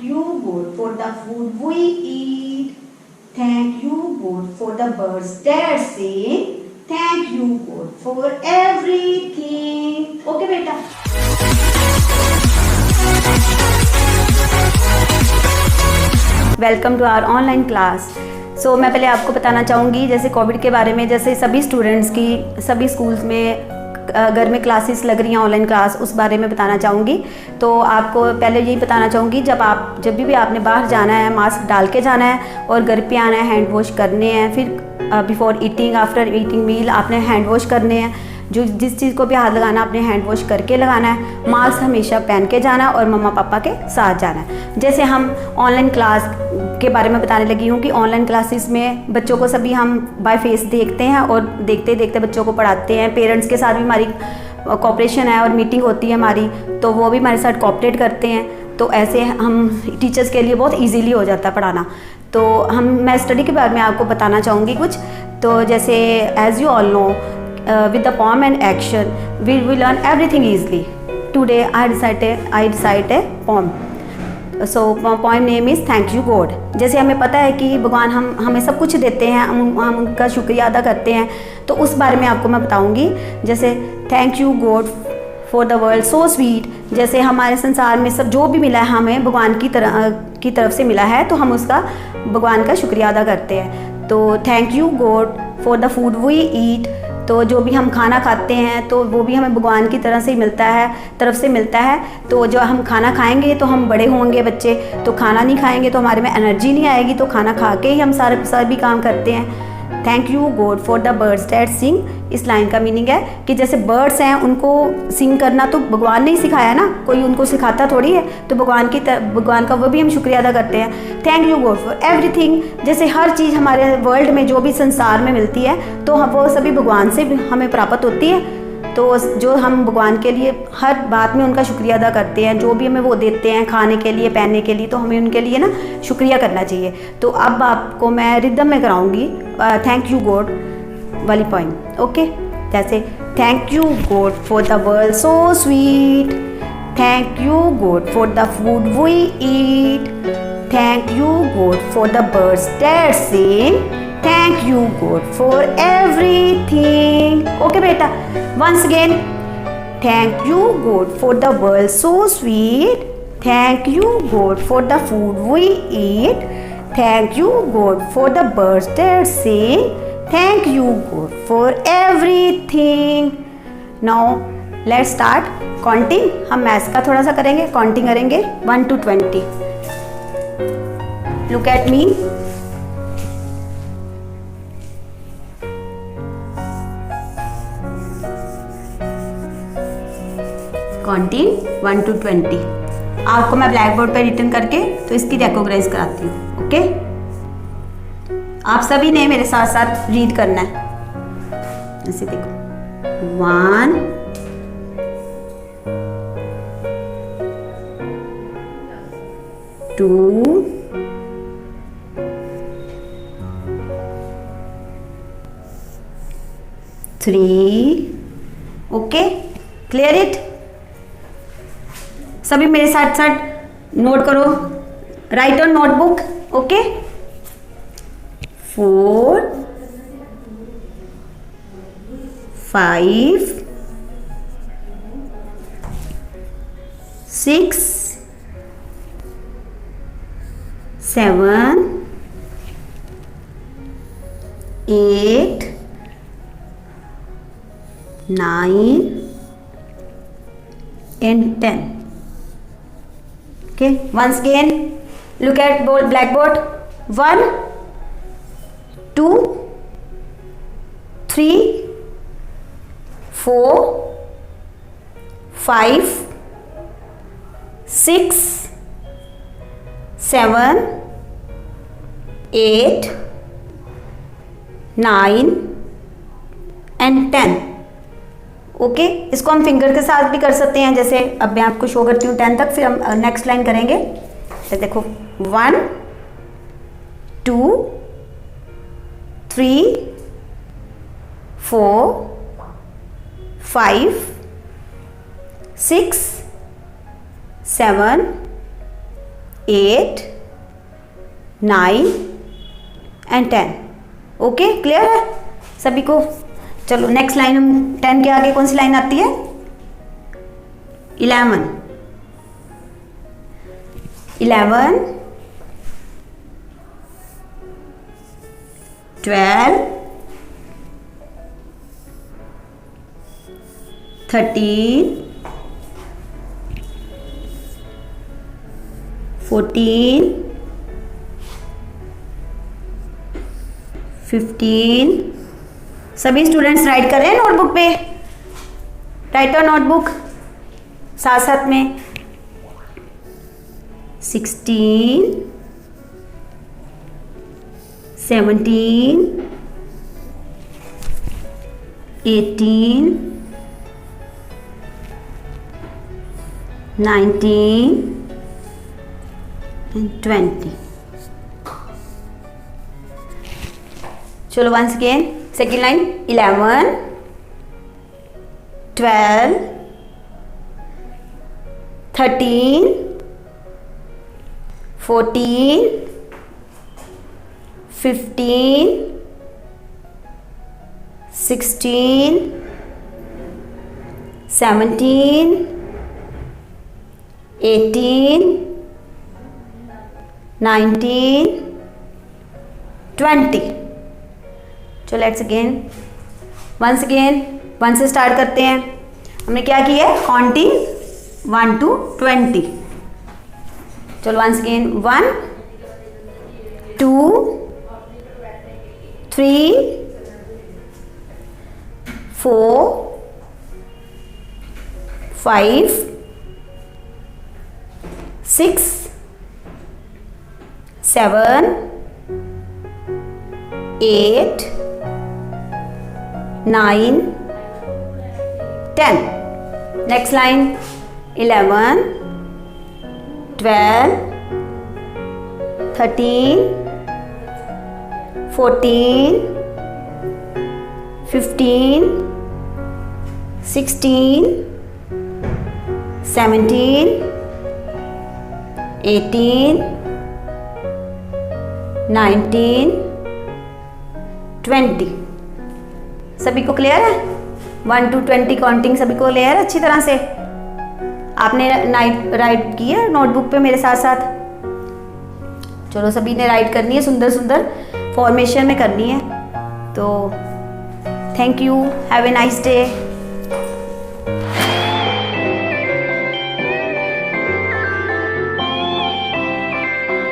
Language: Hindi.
you God for the food we eat. Thank you God for the birds that sing. Thank you God for everything. Okay बेटा. Welcome to our online class. So मैं पहले आपको बताना चाहूँगी जैसे कोविड के बारे में, जैसे सभी स्टूडेंट्स की सभी स्कूल्स में घर में क्लासेस लग रही हैं ऑनलाइन क्लास, उस बारे में बताना चाहूँगी. तो आपको पहले यही बताना चाहूँगी जब भी आपने बाहर जाना है मास्क डाल के जाना है और घर पे आना है, हैंड वॉश करने हैं. फिर बिफोर ईटिंग आफ्टर ईटिंग मील आपने हैंड वॉश करने हैं. जो जिस चीज़ को भी हाथ लगाना अपने हैंड वॉश करके लगाना है. मास्क हमेशा पहन के जाना और मम्मा पापा के साथ जाना है. जैसे हम ऑनलाइन क्लास के बारे में बताने लगी हूँ कि ऑनलाइन क्लासेस में बच्चों को सभी हम बाय फेस देखते हैं और देखते देखते बच्चों को पढ़ाते हैं. पेरेंट्स के साथ भी हमारी कोऑपरेशन है और मीटिंग होती है हमारी, तो वो भी हमारे साथ कोऑपरेट करते हैं. तो ऐसे हम टीचर्स के लिए बहुत ईजीली हो जाता है पढ़ाना. तो मैं स्टडी के बारे में आपको बताना चाहूँगी कुछ. तो जैसे as you all know with the poem and action we will learn everything easily. Today I recite a poem. So poem name is Thank You God. जैसे हमें पता है कि भगवान हमें सब कुछ देते हैं, हम उनका शुक्रिया अदा करते हैं, तो उस बारे में आपको मैं बताऊंगी. जैसे thank you God for the world so sweet. जैसे हमारे संसार में सब जो भी मिला है हमें भगवान की तरफ से मिला है, तो हम उसका भगवान का शुक्रिया अदा करते हैं. तो thank you God for the food we eat. तो जो भी हम खाना खाते हैं तो वो भी हमें भगवान की तरफ से मिलता है. तो जो हम खाना खाएंगे तो हम बड़े होंगे बच्चे, तो खाना नहीं खाएंगे तो हमारे में एनर्जी नहीं आएगी, तो खाना खा के ही हम सारे काम करते हैं. Thank you God for the birds that सिंग. इस लाइन का मीनिंग है कि जैसे बर्ड्स हैं उनको सिंग करना तो भगवान ने ही सिखाया ना, कोई उनको सिखाता थोड़ी है. तो भगवान का वो भी हम शुक्रिया अदा करते हैं. Thank you God for everything. जैसे हर चीज़ हमारे वर्ल्ड में जो भी संसार में मिलती है तो वो सभी भगवान से हमें प्राप्त होती है. तो जो हम भगवान के लिए हर बात में उनका शुक्रिया अदा करते हैं, जो भी हमें वो देते हैं खाने के लिए पहनने के लिए, तो हमें उनके लिए ना शुक्रिया करना चाहिए. तो अब आपको मैं रिदम में कराऊंगी थैंक यू गॉड वाली पोएम. ओके, जैसे thank you God for the world so sweet. Thank you God for the food we eat. Thank you God for the birds that sing. Thank you God for everything. Okay beta, once again. Thank you God for the world so sweet. Thank you God for the food we eat. Thank you God for the birds that sing. Thank you God for everything. Now let's start counting. हम मैथ्स का थोड़ा सा करेंगे, काउंटिंग करेंगे 1 to 20. Look at me. Counting 1 to 20. आपको मैं ब्लैक बोर्ड पर रिटर्न करके तो इसकी रेकोगनाइज कराती हूँ. ओके, आप सभी ने मेरे साथ साथ रीड करना है. ऐसे देखो 1 2 3. Okay, clear it. सभी मेरे साथ साथ नोट करो, right on notebook. Okay, 4 5 6 7 8 9 and 10. Okay, once again look at blackboard. 1 2 3 4 5 6 7 8 9 and 10. Okay, इसको हम फिंगर के साथ भी कर सकते हैं. जैसे अब मैं आपको शो करती हूँ 10 तक, फिर हम नेक्स्ट लाइन करेंगे. तो देखो 1 2 3 4 5 6 7 8, 9 एंड 10। ओके, क्लियर है सभी को? चलो नेक्स्ट लाइन, हम 10 के आगे कौन सी लाइन आती है? 11, 12, 13, 14, 15। सभी स्टूडेंट्स राइट कर रहे हैं नोटबुक पे? राइट और नोटबुक साथ साथ में। 16, 17, 18, 19 and 20। चलो वंस अगेन सेकेंड लाइन, 11, 12, 13, 14, 15, 16, 17, 18, 19, 20। चलो let's again once again one से स्टार्ट करते हैं। हमने क्या किया है? Counting 1 to 20। चलो वंस अगेन 1, 2, 3, 4, 5, 6, 7, 8, 9, 10। Next line 11, 12, 13, 14, 15, 16, 17, 18, 19, 20। सभी को क्लियर है? 1 to 20 काउंटिंग सभी को क्लियर है अच्छी तरह से? आपने राइट की है नोटबुक पे मेरे साथ साथ? चलो सभी ने राइट करनी है, सुंदर सुंदर फॉर्मेशन में करनी है। तो thank you, have a nice day.